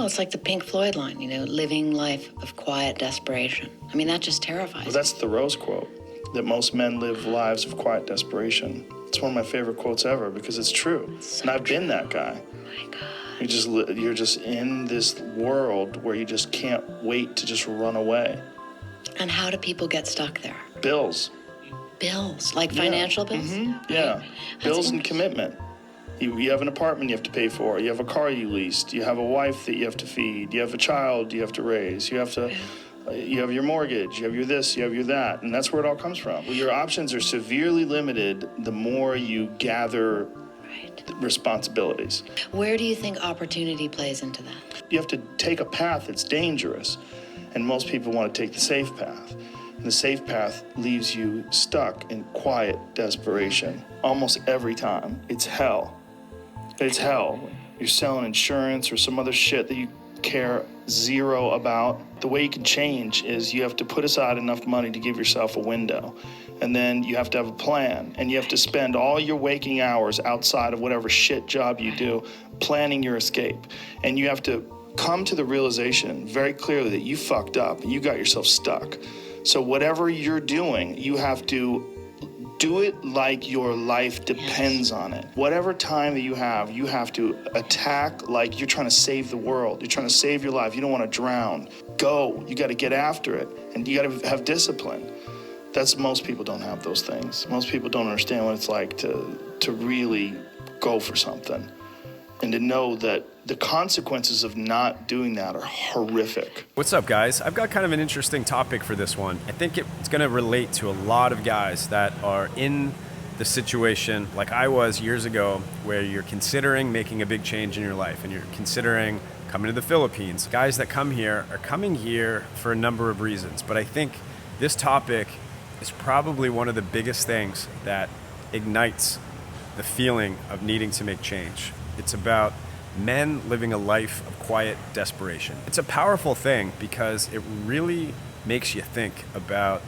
it's like the Pink Floyd line, living life of quiet desperation. I mean, that just terrifies Well, that's Thoreau's quote, that most men live lives of quiet desperation. It's one of my favorite quotes ever because it's true. And I've been that guy. Oh my God. You're just in this world where you just can't wait to just run away. And how do people get stuck there? Bills. Bills, like financial bills? Mm-hmm. Yeah, bills and commitment. You have an apartment you have to pay for. You have a car you leased. You have a wife that you have to feed. You have a child you have to raise. You have your mortgage. You have your this. You have your that. And that's where it all comes from. Well, your options are severely limited the more you gather responsibilities. Where do you think opportunity plays into that? You have to take a path that's dangerous. And most people want to take the safe path. And the safe path leaves you stuck in quiet desperation. Almost every time. It's hell. It's hell. You're selling insurance or some other shit that you care zero about. The way you can change is you have to put aside enough money to give yourself a window. And then you have to have a plan. And you have to spend all your waking hours outside of whatever shit job you do planning your escape. And you have to come to the realization very clearly that you fucked up and you got yourself stuck. So whatever you're doing, you have to do it like your life depends on it. Whatever time that you have to attack like you're trying to save the world. You're trying to save your life. You don't want to drown. Go. You got to get after it. And you got to have discipline. Most people don't have those things. Most people don't understand what it's like to really go for something. And to know that the consequences of not doing that are horrific. What's up, guys? I've got kind of an interesting topic for this one. I think it's going to relate to a lot of guys that are in the situation like I was years ago, where you're considering making a big change in your life and you're considering coming to the Philippines. Guys that come here are coming here for a number of reasons, but I think this topic is probably one of the biggest things that ignites the feeling of needing to make change. It's about men living a life of quiet desperation. It's a powerful thing because it really makes you think about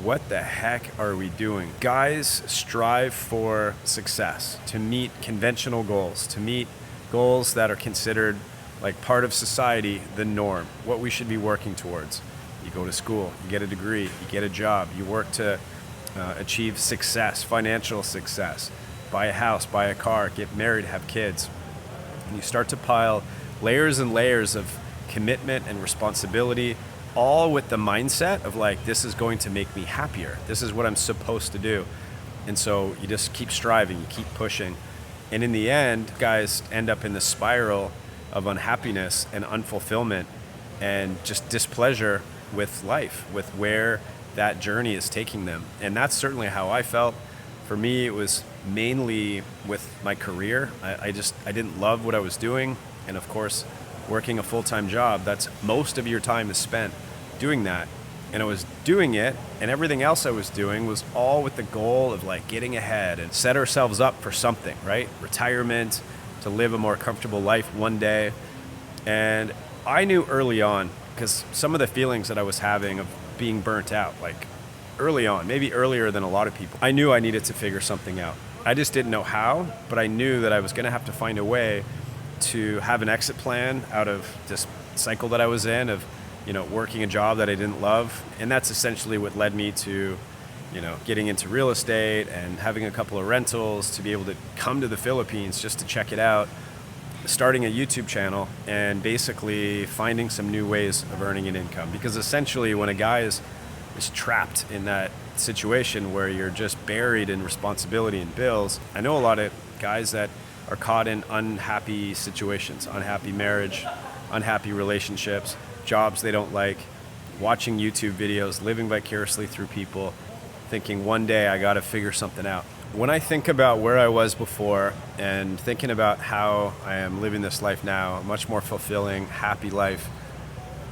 what the heck are we doing? Guys strive for success, to meet conventional goals, to meet goals that are considered like part of society, the norm, what we should be working towards. You go to school, you get a degree, you get a job, you work to achieve success, financial success, buy a house, buy a car, get married, have kids. And you start to pile layers and layers of commitment and responsibility, all with the mindset of like, this is going to make me happier. This is what I'm supposed to do. And so you just keep striving, you keep pushing. And in the end, guys end up in the spiral of unhappiness and unfulfillment and just displeasure with life, with where that journey is taking them. And that's certainly how I felt. For me, it was mainly with my career. I didn't love what I was doing. And of course, working a full-time job, that's most of your time is spent doing that. And I was doing it, and everything else I was doing was all with the goal of like getting ahead and set ourselves up for something, right? Retirement, to live a more comfortable life one day. And I knew early on, because some of the feelings that I was having of being burnt out, like early on, maybe earlier than a lot of people, I knew I needed to figure something out. I just didn't know how, but I knew that I was going to have to find a way to have an exit plan out of this cycle that I was in of, working a job that I didn't love. And that's essentially what led me to, getting into real estate and having a couple of rentals to be able to come to the Philippines just to check it out, starting a YouTube channel, and basically finding some new ways of earning an income. Because essentially when a guy is trapped in that situation where you're just buried in responsibility and bills, I know a lot of guys that are caught in unhappy situations, unhappy marriage, unhappy relationships, jobs they don't like, watching YouTube videos, living vicariously through people, thinking one day I got to figure something out. When I think about where I was before and thinking about how I am living this life now, a much more fulfilling, happy life,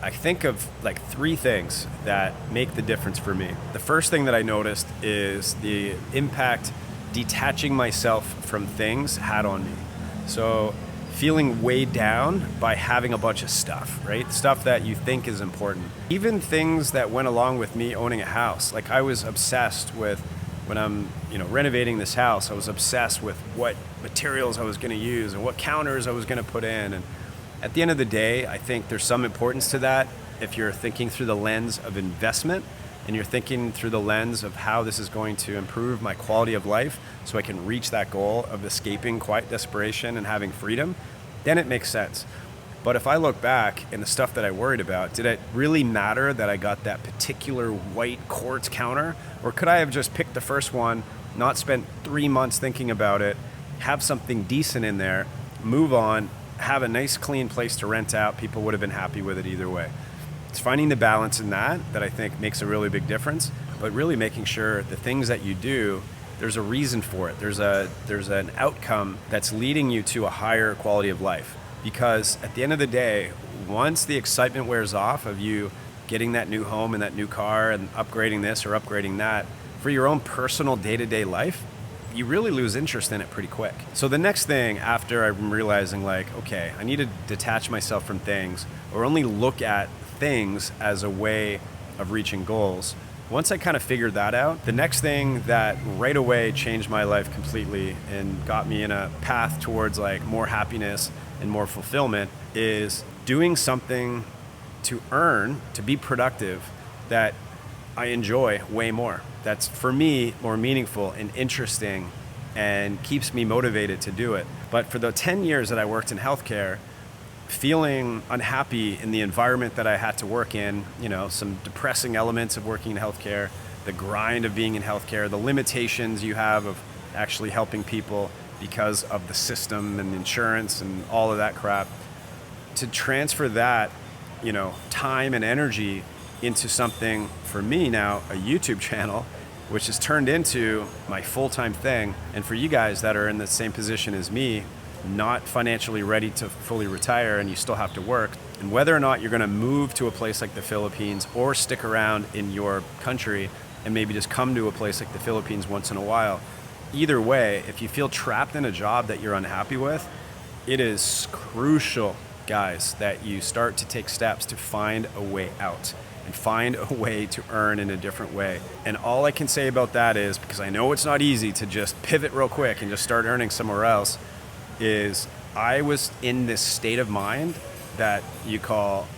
I think of like three things that make the difference for me. The first thing that I noticed is the impact detaching myself from things had on me. So feeling weighed down by having a bunch of stuff, right? Stuff that you think is important. Even things that went along with me owning a house. Like I was obsessed with, when I'm renovating this house, I was obsessed with what materials I was going to use and what counters I was going to put in. And At the end of the day, I think there's some importance to that if you're thinking through the lens of investment and you're thinking through the lens of how this is going to improve my quality of life so I can reach that goal of escaping quiet desperation and having freedom, then it makes sense. But if I look back and the stuff that I worried about, did it really matter that I got that particular white quartz counter? Or could I have just picked the first one, not spent 3 months thinking about it, have something decent in there, move on, have a nice clean place to rent out? People would have been happy with it either way. It's finding the balance in that I think makes a really big difference, but really making sure the things that you do, there's a reason for it. There's an outcome that's leading you to a higher quality of life. Because at the end of the day, once the excitement wears off of you getting that new home and that new car and upgrading this or upgrading that, for your own personal day-to-day life, you really lose interest in it pretty quick. So the next thing after I'm realizing like, okay, I need to detach myself from things or only look at things as a way of reaching goals. Once I kind of figured that out, the next thing that right away changed my life completely and got me in a path towards like more happiness and more fulfillment is doing something to earn, to be productive, that I enjoy way more. That's for me more meaningful and interesting and keeps me motivated to do it. But for the 10 years that I worked in healthcare, feeling unhappy in the environment that I had to work in, some depressing elements of working in healthcare, the grind of being in healthcare, the limitations you have of actually helping people because of the system and insurance and all of that crap, to transfer that, time and energy into something, for me now, a YouTube channel, which has turned into my full-time thing. And for you guys that are in the same position as me, not financially ready to fully retire and you still have to work, and whether or not you're going to move to a place like the Philippines or stick around in your country and maybe just come to a place like the Philippines once in a while, either way, if you feel trapped in a job that you're unhappy with, it is crucial, guys, that you start to take steps to find a way out and find a way to earn in a different way. And all I can say about that is, because I know it's not easy to just pivot real quick and just start earning somewhere else, is I was in this state of mind that you call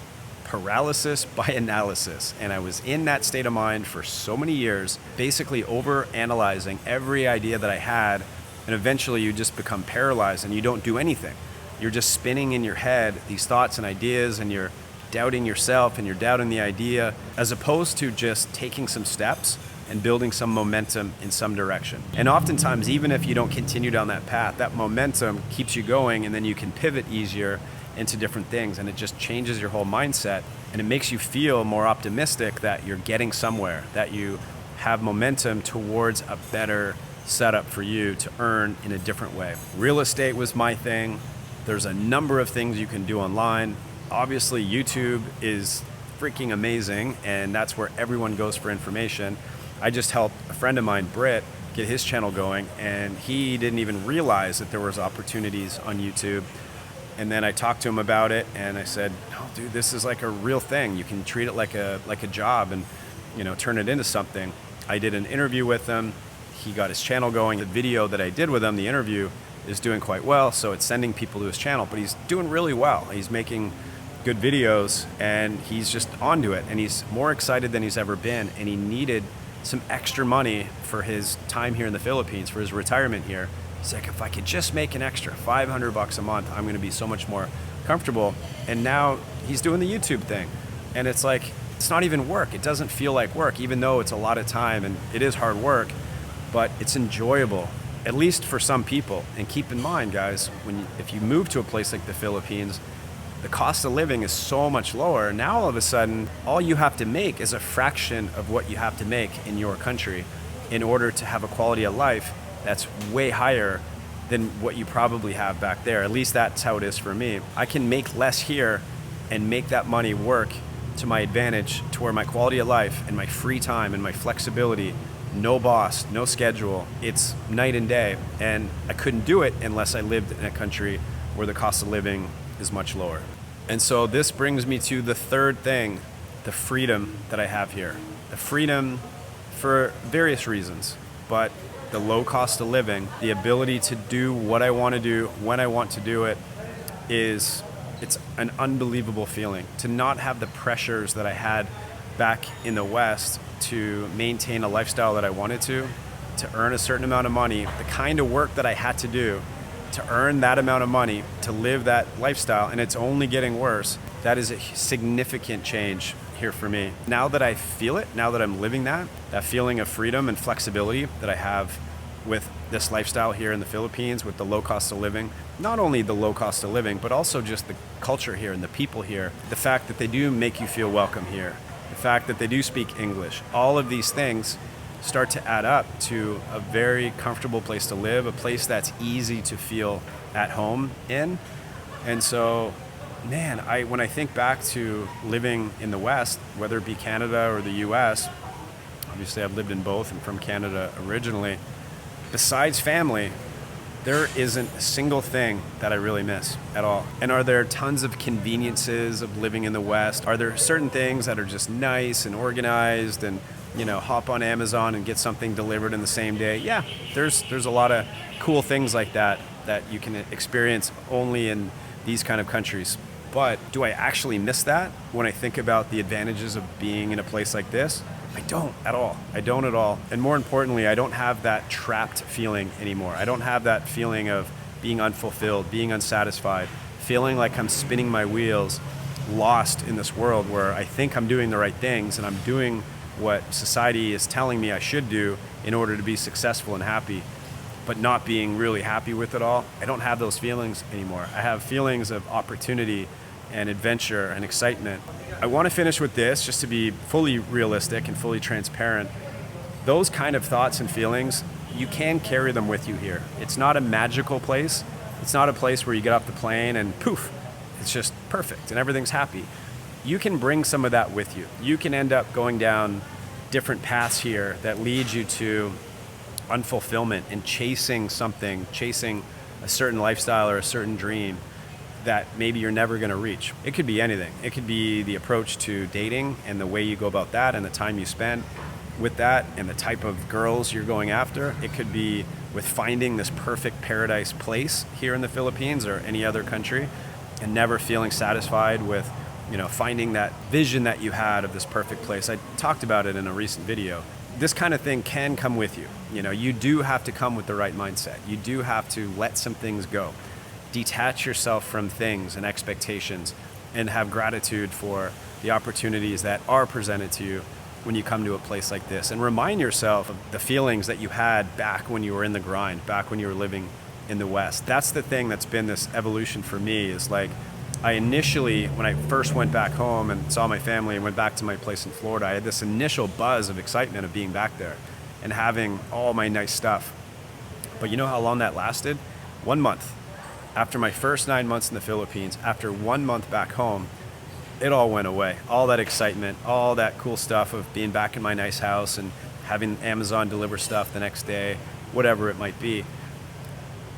paralysis by analysis. And I was in that state of mind for so many years, basically over analyzing every idea that I had. And eventually you just become paralyzed and you don't do anything. You're just spinning in your head these thoughts and ideas, and you're doubting yourself and you're doubting the idea, as opposed to just taking some steps and building some momentum in some direction. And oftentimes, even if you don't continue down that path, that momentum keeps you going, and then you can pivot easier into different things, and it just changes your whole mindset, and it makes you feel more optimistic that you're getting somewhere, that you have momentum towards a better setup for you to earn in a different way. Real estate was my thing. There's a number of things you can do online. Obviously, YouTube is freaking amazing, and that's where everyone goes for information. I just helped a friend of mine, Britt, get his channel going, and he didn't even realize that there was opportunities on YouTube. And then I talked to him about it, and I said, "No, dude, this is like a real thing. You can treat it like a job, and turn it into something." I did an interview with him. He got his channel going. The video that I did with him, the interview, is doing quite well, so it's sending people to his channel. But he's doing really well. He's making good videos, and he's just onto it, and he's more excited than he's ever been, and he needed some extra money for his time here in the Philippines, for his retirement here. He's like, if I could just make an extra $500 a month, I'm going to be so much more comfortable. And now he's doing the YouTube thing, and it's like, it's not even work. It doesn't feel like work, even though it's a lot of time and it is hard work, but it's enjoyable, at least for some people. And keep in mind, guys, if you move to a place like the Philippines, the cost of living is so much lower. Now all of a sudden, all you have to make is a fraction of what you have to make in your country in order to have a quality of life that's way higher than what you probably have back there. At least that's how it is for me. I can make less here and make that money work to my advantage, to where my quality of life and my free time and my flexibility, no boss, no schedule, it's night and day. And I couldn't do it unless I lived in a country where the cost of living is much lower. And so this brings me to the third thing, the freedom that I have here. The freedom for various reasons, but the low cost of living, the ability to do what I want to do when I want to do it, is It's an unbelievable feeling to not have the pressures that I had back in the West to maintain a lifestyle that I wanted to earn a certain amount of money, the kind of work that I had to do to earn that amount of money, to live that lifestyle, and it's only getting worse. That is a significant change here for me. Now that I feel it, now that I'm living that feeling of freedom and flexibility that I have with this lifestyle here in the Philippines, with the low cost of living, not only the low cost of living, but also just the culture here and the people here, the fact that they do make you feel welcome here, the fact that they do speak English, all of these things start to add up to a very comfortable place to live, a place that's easy to feel at home in. And so, man, when I think back to living in the West, whether it be Canada or the US, obviously I've lived in both and from Canada originally, besides family, there isn't a single thing that I really miss at all. And are there tons of conveniences of living in the West? Are there certain things that are just nice and organized and, hop on Amazon and get something delivered in the same day? Yeah, there's a lot of cool things like that you can experience only in these kind of countries. But do I actually miss that when I think about the advantages of being in a place like this? I don't at all. I don't at all. And more importantly, I don't have that trapped feeling anymore. I don't have that feeling of being unfulfilled, being unsatisfied, feeling like I'm spinning my wheels, lost in this world where I think I'm doing the right things and I'm doing what society is telling me I should do in order to be successful and happy, but not being really happy with it all. I don't have those feelings anymore. I have feelings of opportunity and adventure and excitement. I want to finish with this, just to be fully realistic and fully transparent. Those kind of thoughts and feelings, you can carry them with you here. It's not a magical place. It's not a place where you get off the plane and poof, it's just perfect and everything's happy. You can bring some of that with you. You can end up going down different paths here that lead you to unfulfillment and chasing something, chasing a certain lifestyle or a certain dream that maybe you're never going to reach. It could be anything. It could be the approach to dating and the way you go about that and the time you spend with that and the type of girls you're going after. It could be with finding this perfect paradise place here in the Philippines or any other country and never feeling satisfied with, finding that vision that you had of this perfect place. I talked about it in a recent video. This kind of thing can come with you. You do have to come with the right mindset. You do have to let some things go. Detach yourself from things and expectations and have gratitude for the opportunities that are presented to you when you come to a place like this. And remind yourself of the feelings that you had back when you were in the grind, back when you were living in the West. That's the thing that's been this evolution for me, is like, I initially, when I first went back home and saw my family and went back to my place in Florida, I had this initial buzz of excitement of being back there and having all my nice stuff. But you know how long that lasted? 1 month. After my first 9 months in the Philippines, after 1 month back home, it all went away. All that excitement, all that cool stuff of being back in my nice house and having Amazon deliver stuff the next day, whatever it might be.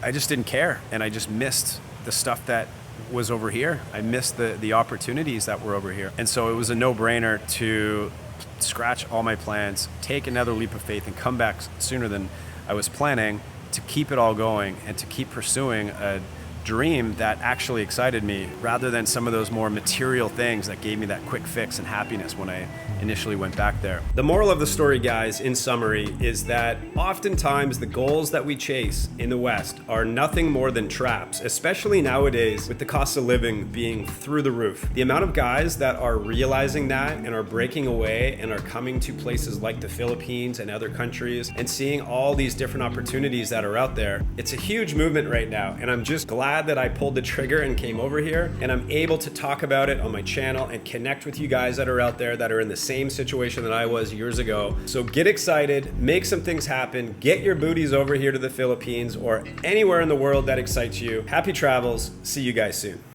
I just didn't care, and I just missed the stuff that was over here. I missed the opportunities that were over here. And so it was a no-brainer to scratch all my plans, take another leap of faith, and come back sooner than I was planning to keep it all going and to keep pursuing a dream that actually excited me, rather than some of those more material things that gave me that quick fix and happiness when I initially went back there. The moral of the story, guys, in summary, is that oftentimes the goals that we chase in the West are nothing more than traps, especially nowadays with the cost of living being through the roof. The amount of guys that are realizing that and are breaking away and are coming to places like the Philippines and other countries and seeing all these different opportunities that are out there, it's a huge movement right now, and I'm just glad that I pulled the trigger and came over here, and I'm able to talk about it on my channel and connect with you guys that are out there that are in the same situation that I was years ago. So get excited, make some things happen, get your booties over here to the Philippines or anywhere in the world that excites you. Happy travels. See you guys soon.